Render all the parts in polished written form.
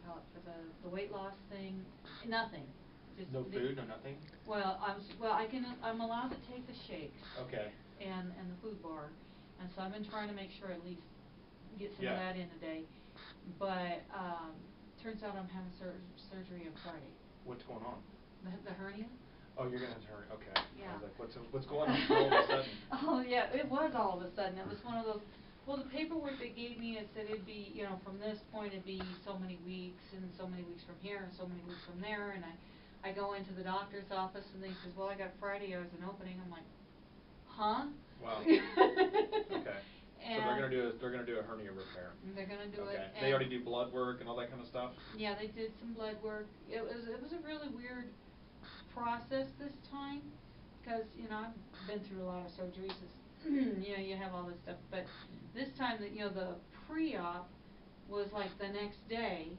call it, for the weight loss thing. Nothing. Just no food, no nothing? Well, I'm allowed to take the shakes. Okay. And the food bar, and so I've been trying to make sure at least get some of that in today. But turns out I'm having surgery on Friday. What's going on? The hernia. Oh, you're gonna have to hurry. Okay. Yeah. I was like, what's going on all of a sudden? Oh yeah, it was all of a sudden. It was one of those. Well, the paperwork they gave me, it said it'd be, from this point it'd be so many weeks, and so many weeks from here, and so many weeks from there, and I go into the doctor's office, and they says, well, I got Friday as an opening. I'm like, huh? Wow. Okay. So they're gonna do a hernia repair. They're gonna do it. They already do blood work and all that kind of stuff? Yeah, they did some blood work. It was a really weird process this time, because I've been through a lot of surgeries. You have all this stuff, but this time the pre-op was like the next day,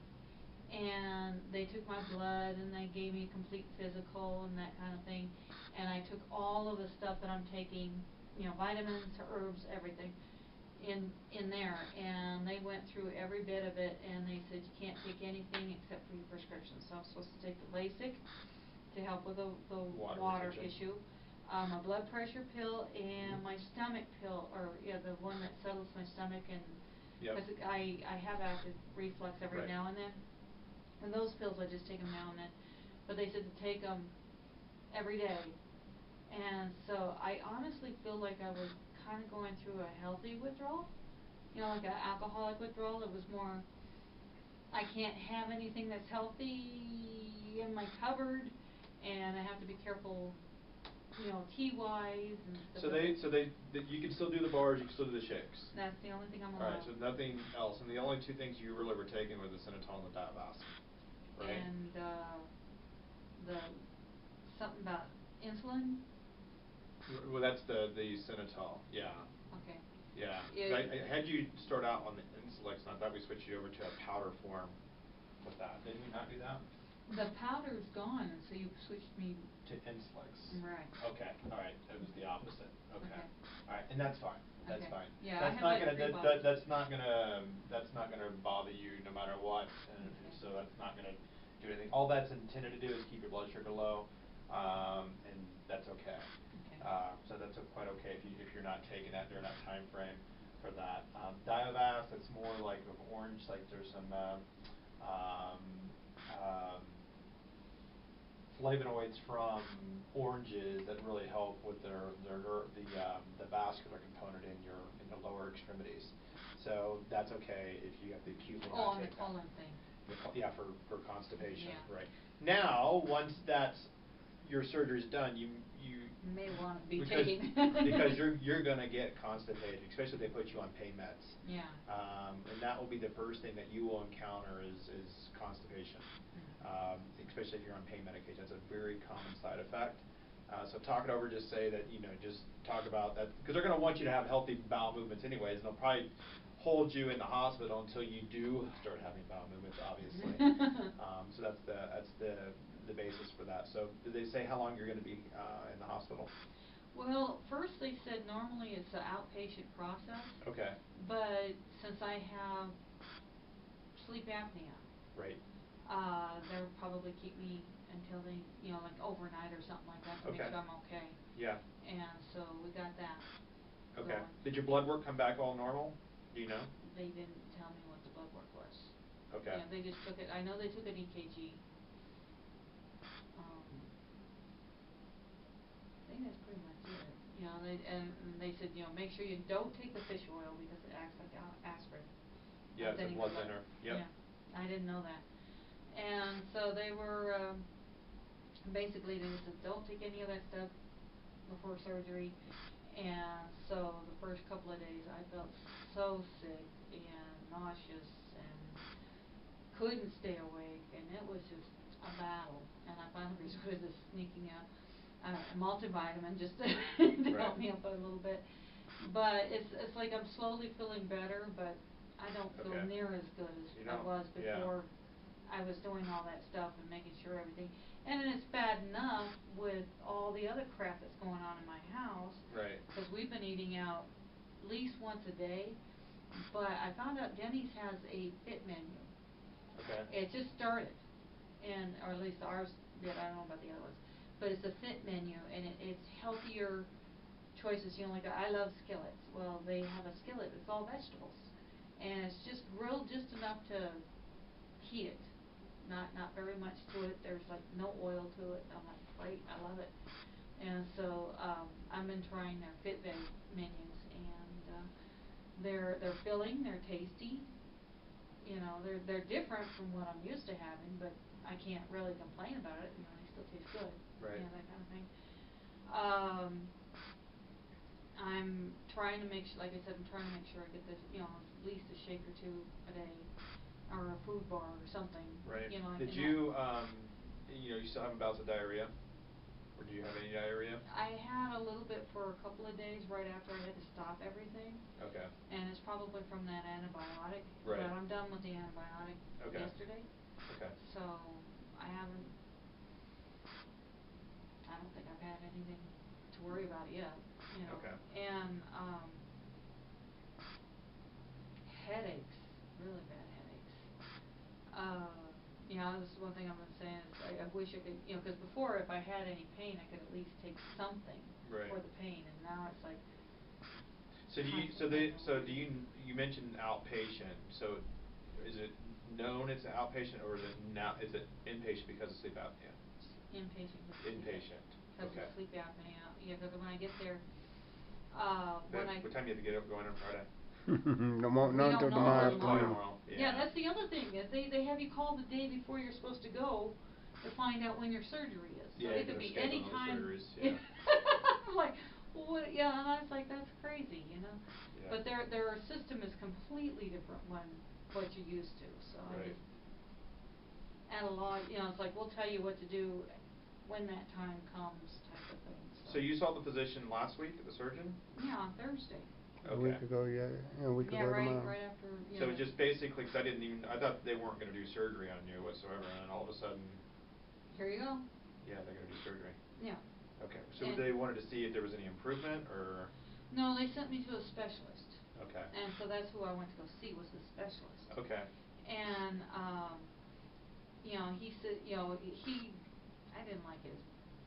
and they took my blood and they gave me a complete physical and that kind of thing, and I took all of the stuff that I'm taking, vitamins, herbs, everything in there, and they went through every bit of it, and they said you can't take anything except for your prescription. So I'm supposed to take the Lasix to help with the water issue, a blood pressure pill, and my stomach pill, or the one that settles my stomach, and because I have acid reflux every now and then, and those pills I just take them now and then, but they said to take them every day, and so I honestly feel like I was kind of going through a healthy withdrawal, like an alcoholic withdrawal. It was more, I can't have anything that's healthy in my cupboard, and I have to be careful, tea-wise and stuff. You can still do the bars, you can still do the shakes. That's the only thing I'm allowed. Alright, so nothing else, and the only two things you really were taking were the Synetol and the Diavast, right? And the something about insulin. Well, that's the Synetol, yeah. Okay. Yeah. I had you start out on the Insulex, and I thought we switched you over to a powder form with that. Didn't we not do that? The powder's gone, and so you switched me to Insulex. Right. Okay. All right. It was the opposite. Okay. All right, and that's fine. That's fine. Yeah, that's not gonna that's not gonna bother you no matter what, and so that's not gonna do anything. All that's intended to do is keep your blood sugar low, and that's okay. So that's quite okay if you're not taking that during that time frame for that. Diavast, it's more like of orange. Like there's some flavonoids from oranges that really help with the vascular component in the lower extremities. So that's okay if you have the acute. Oh, on the colon thing. Yeah, for constipation, Yeah. right. Now, once your surgery's done, you may want to be taking because you're gonna get constipated, especially if they put you on pain meds. Yeah. And that will be the first thing that you will encounter is constipation. Especially if you're on pain medication. That's a very common side effect. So talk it over, just say that, just talk about that, because they're going to want you to have healthy bowel movements anyways, and they'll probably hold you in the hospital until you do start having bowel movements, obviously. So that's the basis for that. So did they say how long you're going to be in the hospital? Well, first they said normally it's an outpatient process. Okay. But since I have sleep apnea. Right. They'll probably keep me until they, like overnight or something like that to make sure I'm okay. Yeah. And so we got that. Okay. Going. Did your blood work come back all normal? Do you know? They didn't tell me what the blood work was. Okay. Yeah, they just took it. I know they took an EKG. I think that's pretty much it. And they said, make sure you don't take the fish oil because it acts like aspirin. Yeah, it's a blood thinner. Yep. Yeah, I didn't know that. And so they were, basically they said, don't take any of that stuff before surgery. And so the first couple of days I felt so sick and nauseous and couldn't stay awake, and it was just a battle. And I finally resorted to sneaking out a multivitamin just to help me up a little bit. But it's like I'm slowly feeling better, but I don't feel near as good as I was before. I was doing all that stuff and making sure everything, and it's bad enough with all the other crap that's going on in my house. Right. Because we've been eating out at least once a day, but I found out Denny's has a fit menu. Okay. Okay. It just started, and or at least ours did. I don't know about the other ones, but it's a fit menu, and it's healthier choices. You know, like I love skillets. Well, they have a skillet. It's all vegetables, and it's just grilled just enough to heat it. Not very much to it. There's like no oil to it. I'm like, great, I love it. And so I've been trying their fit veg menus, and they're filling, they're tasty. You know, they're different from what I'm used to having, but I can't really complain about it. You know, they still taste good. Right. You know, that kind of thing. I'm trying to make sure, like I said, I'm trying to make sure I get this, you know, at least a shake or two a day, or a food bar or something. Right. You know, Did you, you know, you still having bouts of diarrhea? Or do you have any diarrhea? I had a little bit for a couple of days right after I had to stop everything. Okay. And it's probably from that antibiotic. Right. But I'm done with the antibiotic Okay. yesterday. Okay. So I don't think I've had anything to worry about yet. You know. Okay. And headaches, really bad headaches. You know, this is one thing I've been saying is I wish I could, you know, because before if I had any pain I could at least take something Right. for the pain, and now it's like. So do you, you mentioned outpatient, so is it known it's outpatient, or is it now, is it inpatient because of sleep apnea? Inpatient. Inpatient, Because okay. of sleep apnea. Yeah, because when I get there, What time do you have to get up going on Friday? Not we don't until know tomorrow till tomorrow. afternoon. Yeah, that's the other thing, is they have you call the day before you're supposed to go to find out when your surgery is. So Yeah, it could they're be scheduling any the time. surgeries, yeah. I'm like, what? Yeah, and I was like, that's crazy, you know. Yeah. But their system is completely different when what you're used to. So Right. I just add a lot. You know, it's like we'll tell you what to do when that time comes, type of thing. So you saw the physician last week, the surgeon? Yeah, on Thursday. A week ago, yeah, a week ago tomorrow. Right after. You So know. just basically, because I thought they weren't going to do surgery on you whatsoever, and then all of a sudden. Here you go. Yeah, they're going to do surgery. Yeah. Okay, so And they wanted to see if there was any improvement, or? no, they sent me to a specialist. Okay. And so that's who I went to go see, was the specialist. Okay. And you know, he said, you know, I didn't like his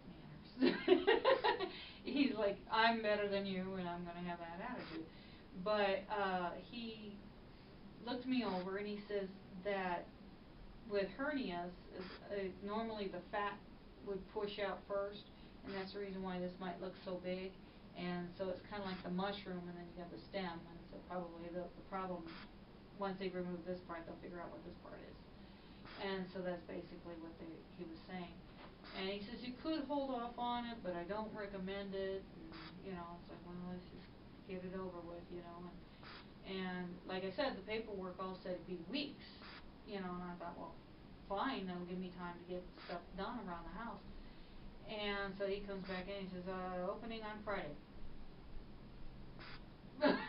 manners. He's like, I'm better than you, and I'm gonna have that attitude. But he looked me over and he says that with hernias, normally the fat would push out first, and that's the reason why this might look so big. And so it's kind of like the mushroom, and then you have the stem, and so probably the problem, once they remove this part, they'll figure out what this part is. And so that's basically what he was saying. And he says you could hold off on it, but I don't recommend it. And, you know, it's like, well, let's just get it over with, you know. And like I said, the paperwork all said it'd be weeks, you know. And I thought, well, fine, that'll give me time to get stuff done around the house. And so he comes back in and he says, opening on Friday.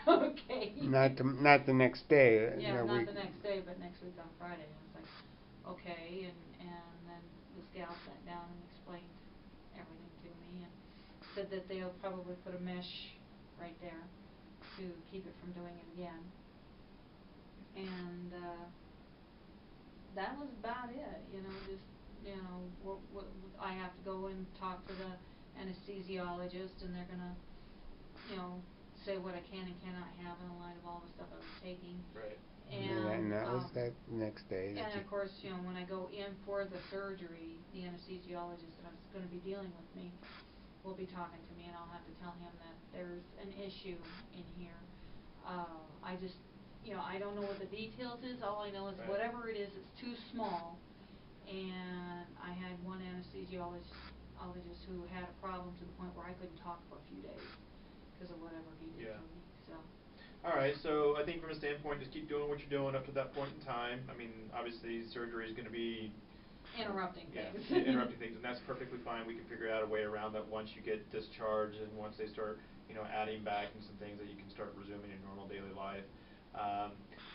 Okay. Not the next day. Yeah, not the next day, but next week on Friday. And I was like, okay. And then this gal sat down and explained everything to me, and said that they'll probably put a mesh right there to keep it from doing it again. And that was about it, you know. Just, you know, what I have to go and talk to the anesthesiologist, and they're gonna, you know, say what I can and cannot have in light of all the stuff I was taking. Right. And that was that next day. And of course, you know, when I go in for the surgery, the anesthesiologist that's going to be dealing with me will be talking to me, and I'll have to tell him that there's an issue in here. I just, you know, I don't know what the details is. All I know is whatever it is, it's too small. And I had one anesthesiologist who had a problem to the point where I couldn't talk for a few days because of whatever he did to me. So. All right, so I think from a standpoint, just keep doing what you're doing up to that point in time. I mean, obviously, surgery is going to be interrupting things. Interrupting things, and that's perfectly fine. We can figure out a way around that once you get discharged, and once they start, you know, adding back and some things that you can start resuming your normal daily life.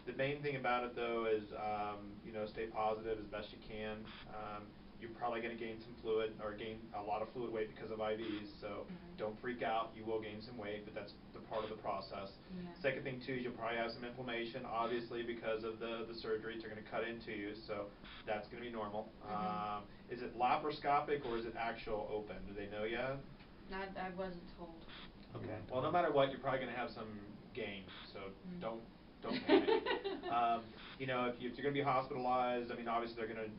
The main thing about it, though, is you know, stay positive as best you can. You're probably going to gain some fluid or gain a lot of fluid weight because of IVs, so don't freak out. You will gain some weight, but that's the part of the process. Yeah. Second thing too is you'll probably have some inflammation, obviously because of the surgeries are going to cut into you, so that's going to be normal. Is it laparoscopic or is it actual open? Do they know yet? I wasn't told. Okay. Well, no matter what, you're probably going to have some gain, so don't panic. You know, if you're going to be hospitalized, I mean, obviously they're going to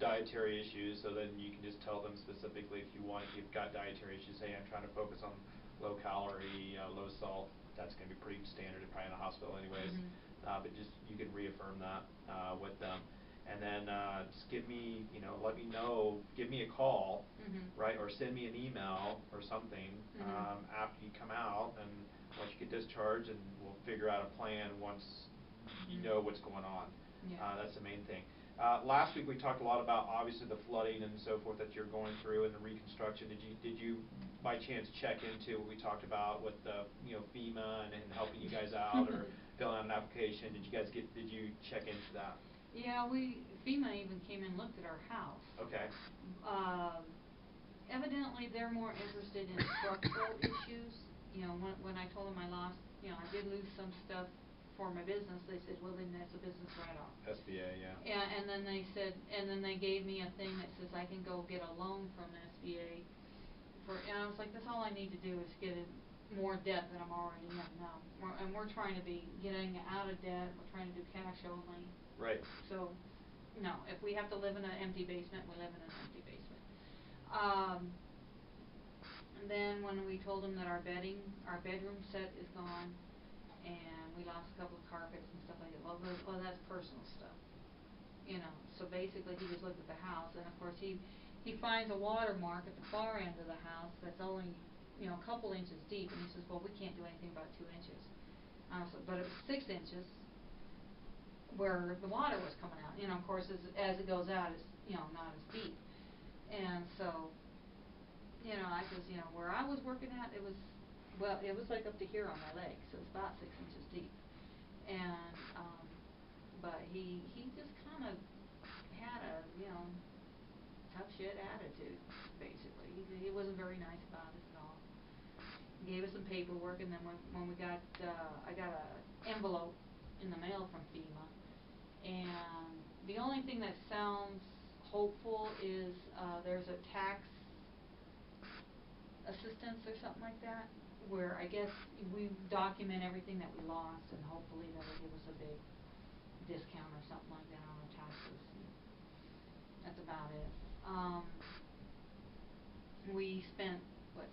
dietary issues, so then you can just tell them specifically if you've got dietary issues, hey, I'm trying to focus on low calorie, low salt. That's going to be pretty standard probably in a hospital anyways. But just you can reaffirm that with them. And then just give me, let me know, give me a call, right, or send me an email or something after you come out and once you get discharged, and we'll figure out a plan once you know what's going on. Yeah. That's the main thing. Last week we talked a lot about obviously the flooding and so forth that you're going through and the reconstruction. Did you by chance check into what we talked about with the FEMA and helping you guys out or filling out an application? Did you check into that? Yeah, FEMA even came and looked at our house. Okay. Evidently they're more interested in structural issues. When I told them I lost, I did lose some stuff for my business, they said, well, then that's a business write-off. SBA, yeah. Yeah, and then they said, and then they gave me a thing that says I can go get a loan from SBA and I was like, that's all I need to do is get in more debt than I'm already in now. And we're trying to be getting out of debt. We're trying to do cash only. Right. So, no, if we have to live in an empty basement, we live in an empty basement. And then when we told him that our bedroom set is gone, and we lost a couple of carpets and stuff like that, well, that's personal stuff. So basically he just looked at the house, and of course he finds a watermark at the far end of the house that's only, a couple inches deep, and he says, well, we can't do anything about 2 inches. But it was 6 inches where the water was coming out. Of course, as it goes out, it's, not as deep. And so, I says, where I was working at, it was like up to here on my leg, so it's about 6 inches deep. And, but he just kind of had a, tough shit attitude, basically. He wasn't very nice about it at all. He gave us some paperwork, and then when we got, I got an envelope in the mail from FEMA, and the only thing that sounds hopeful is there's a tax assistance or something like that, where I guess we document everything that we lost, and hopefully that'll give us a big discount or something like that on our taxes. That's about it. We spent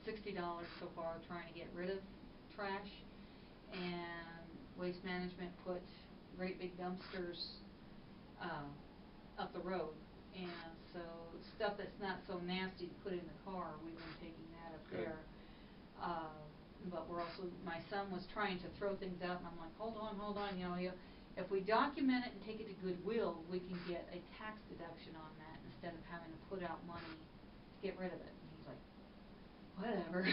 $60 so far trying to get rid of trash, and Waste Management put great big dumpsters up the road, and so stuff that's not so nasty to put in the car, we've been taking that up Good. there. But we're also, my son was trying to throw things out, and I'm like, hold on, if we document it and take it to Goodwill, we can get a tax deduction on that instead of having to put out money to get rid of it. And he's like, whatever.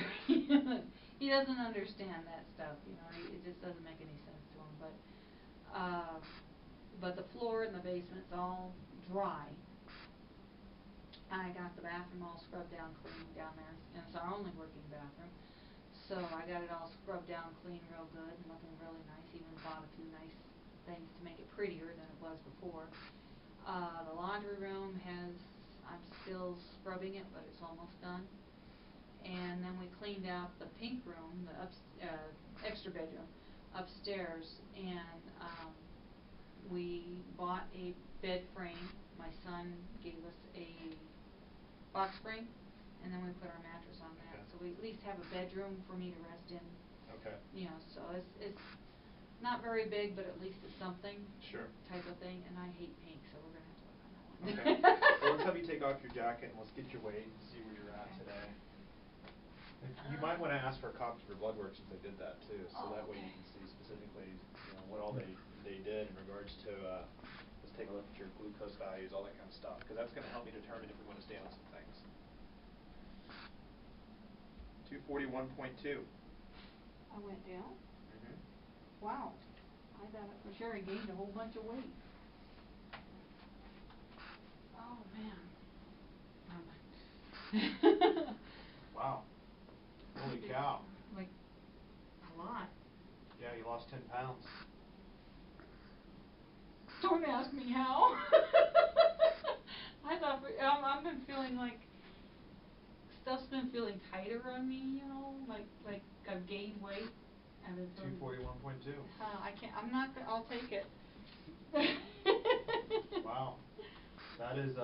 He doesn't understand that stuff, it just doesn't make any sense to him. But the floor in the basement's all dry. I got the bathroom all scrubbed down clean down there, and it's our only working bathroom. So I got it all scrubbed down clean real good and looking really nice. Even bought a few nice things to make it prettier than it was before. The laundry room I'm still scrubbing it, but it's almost done. And then we cleaned out the pink room, the extra bedroom upstairs, and we bought a bed frame. My son gave us a box spring, and then we put our mattress on that. Okay. So we at least have a bedroom for me to rest in. Okay. So it's not very big, but at least it's something. Sure. Type of thing, and I hate pink, so we're gonna have to work on that one. Okay. Well, let's have you take off your jacket and let's get your weight and see where you're at today. You might want to ask for a copy of your blood work since they did that too, so that way you can see specifically, what all they did in regards to. Let's take a look at your glucose values, all that kind of stuff, because that's going to help me determine if we want to stay on some things. 241.2. I went down? Wow. I thought for sure I gained a whole bunch of weight. Oh, man. Wow. Holy cow. Like, a lot. Yeah, you lost 10 pounds. Don't ask me how. I thought, I've been feeling like stuff's been feeling tighter on me, you know, like I've gained weight. I've been feeling 241.2. I can't, I'm not, I'll take it. Wow. That is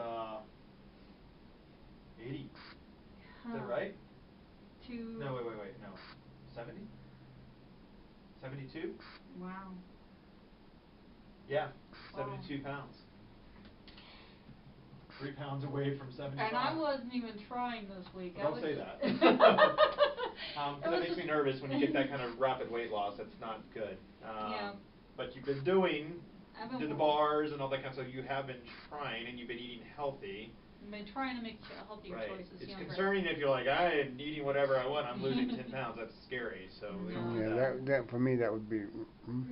80. Is that right? No, wait, no. 70? 72? Wow. Yeah, Wow. 72 pounds. 3 pounds away from 75. And I wasn't even trying this week. Don't say that. That makes me nervous when you get that kind of rapid weight loss. That's not good. Yeah. But you've been did the bars and all that kind of stuff. You have been trying and you've been eating healthy. I've been trying to make healthier Right. choices. It's you know, concerning if you're like, I'm eating whatever I want, I'm losing 10 pounds. That's scary. So we don't do that for me that would be.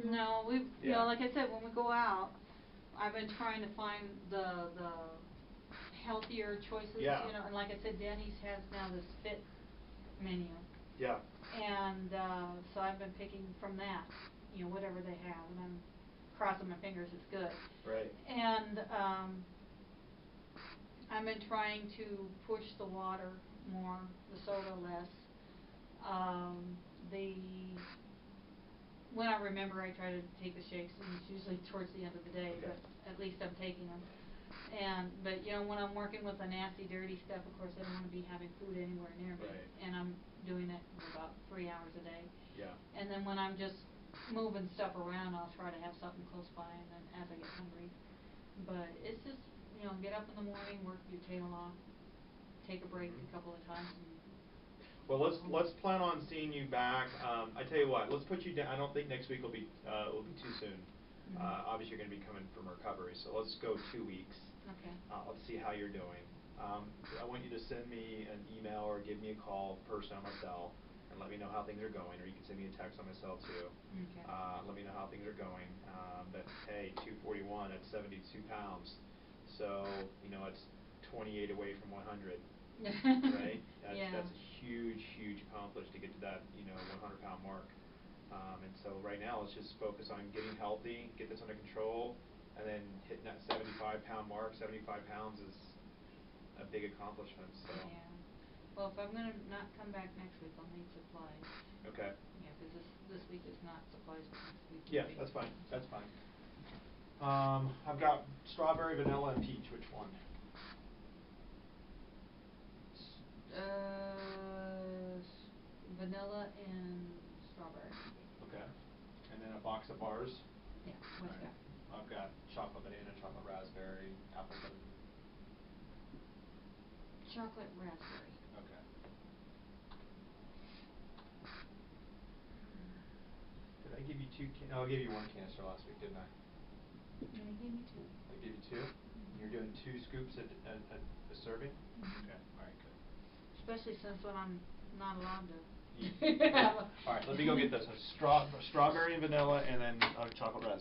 No, you know, like I said, when we go out, I've been trying to find the healthier choices. Yeah. You know, and like I said, Denny's has now this fit menu. Yeah. And so I've been picking from that, you know, whatever they have, and I'm crossing my fingers it's good. Right. And I've been trying to push the water more, the soda less. When I remember, I try to take the shakes, and it's usually towards the end of the day, Okay. but at least I'm taking them. But you know, when I'm working with the nasty, dirty stuff, of course, I don't want to be having food anywhere near me. Right. And I'm doing it for about 3 hours a day. Yeah. And then when I'm just moving stuff around, I'll try to have something close by, and then as I get hungry. But it's just, you know, get up in the morning, work your tail off, take a break a couple of times, and well, let's plan on seeing you back. I tell you what, let's put you down. I don't think next week will be too soon. Obviously, you're going to be coming from recovery, so let's go 2 weeks. Okay. Let's see how you're doing. I want you to send me an email or give me a call personally on my cell and let me know how things are going, or you can send me a text on my cell too. Okay. Let me know how things are going. That hey, 241 at 72 pounds, so you know it's 28 away from 100. Right? That's a huge accomplishment to get to that 100-pound mark. And so right now let's just focus on getting healthy, get this under control, and then hitting that 75-pound mark. 75 pounds is a big accomplishment. So. Yeah. Well, if I'm gonna not come back next week, I'll need supplies. Okay. Yeah, because this week is not supplies, but next week. Yeah, that's fine. That's fine. I've got strawberry, vanilla, and peach. Which one? Vanilla and strawberry. Okay. And then a box of bars. Yeah. What's that? I've got chocolate banana, chocolate raspberry, apple cinnamon. Chocolate raspberry. Okay. Did I give you 2 can? No, I gave you 1 canister last week, didn't I? Yeah, you gave me 2. I gave you 2. You're doing 2 scoops a serving. Okay. All right. Good. Especially since when I'm not allowed to. All right. Let me go get this. Strawberry and vanilla, and then chocolate raspberry.